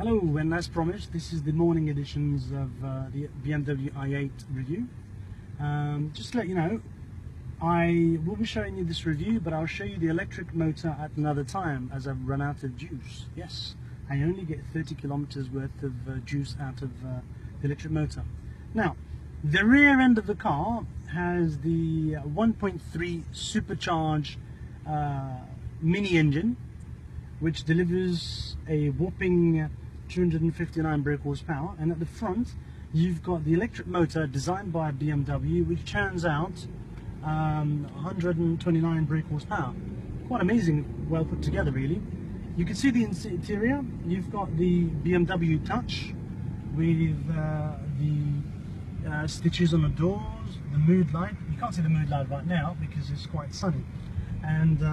Hello, and as promised, this is the morning editions of the BMW i8 review. Just to let you know, I will be showing you this review, but I'll show you the electric motor at another time as I've run out of juice. Yes, I only get 30 kilometers worth of juice out of the electric motor. Now, the rear end of the car has the 1.3 supercharged mini engine, which delivers a whopping 259 brake horsepower, and at the front you've got the electric motor designed by BMW, which churns out 129 brake horsepower. Quite amazing, well put together really. You can see the interior. You've got the BMW touch with the stitches on the doors, the mood light. You can't see the mood light right now because it's quite sunny. And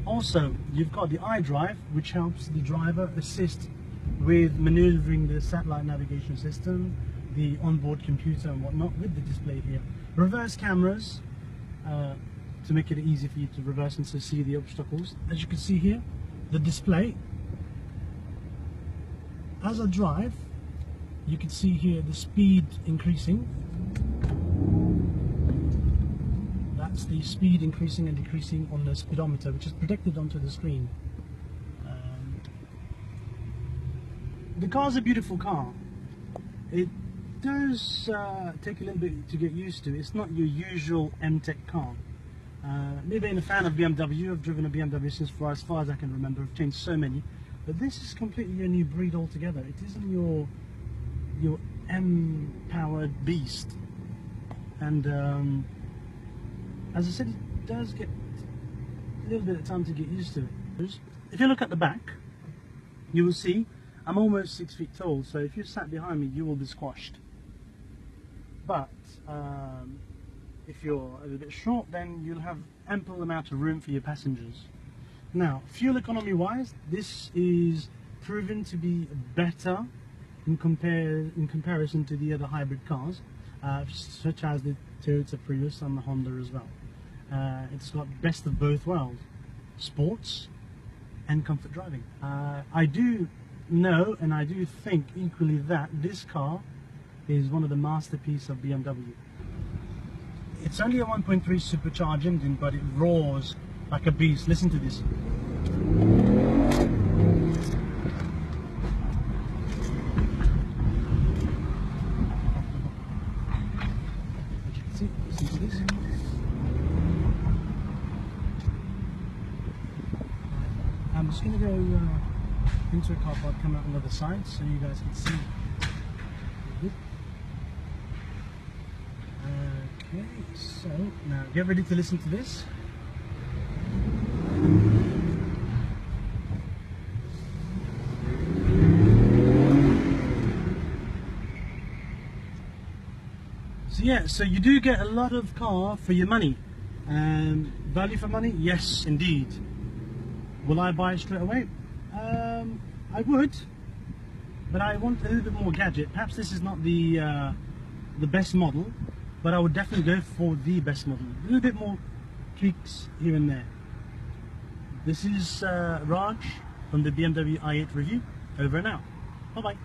also you've got the iDrive, which helps the driver assist with maneuvering the satellite navigation system, the onboard computer and whatnot with the display here. Reverse cameras to make it easy for you to reverse and to see the obstacles. As you can see here, the display. As I drive, you can see here the speed increasing. That's the speed increasing and decreasing on the speedometer, which is projected onto the screen. The car's a beautiful car. It does take a little bit to get used to. It's not your usual M-Tech car. Me being a fan of BMW, I've driven a BMW since for as far as I can remember. I've changed so many, but this is completely a new breed altogether. It isn't your M-powered beast. And as I said, it does get a little bit of time to get used to it. If you look at the back, you will see I'm almost 6 feet tall, so if you sat behind me, you will be squashed. But if you're a little bit short, then you'll have ample amount of room for your passengers. Now, fuel economy wise, this is proven to be better in comparison to the other hybrid cars, such as the Toyota Prius and the Honda as well. It's got best of both worlds, sports and comfort driving. I do know, and I do think equally, that this car is one of the masterpieces of BMW. It's only a 1.3 supercharged engine, but it roars like a beast. Listen to this. As you can see, listen to this. I'm just going to go into a car park, come out on the other side so you guys can see. Okay, so now get ready to listen to this. So yeah, so you do get a lot of car for your money. Value for money? Yes, indeed. Will I buy it straight away? I would, but I want a little bit more gadget. Perhaps this is not the best model, but I would definitely go for the best model. A little bit more tweaks here and there. This is Raj from the BMW i8 review. Over and out. Bye bye.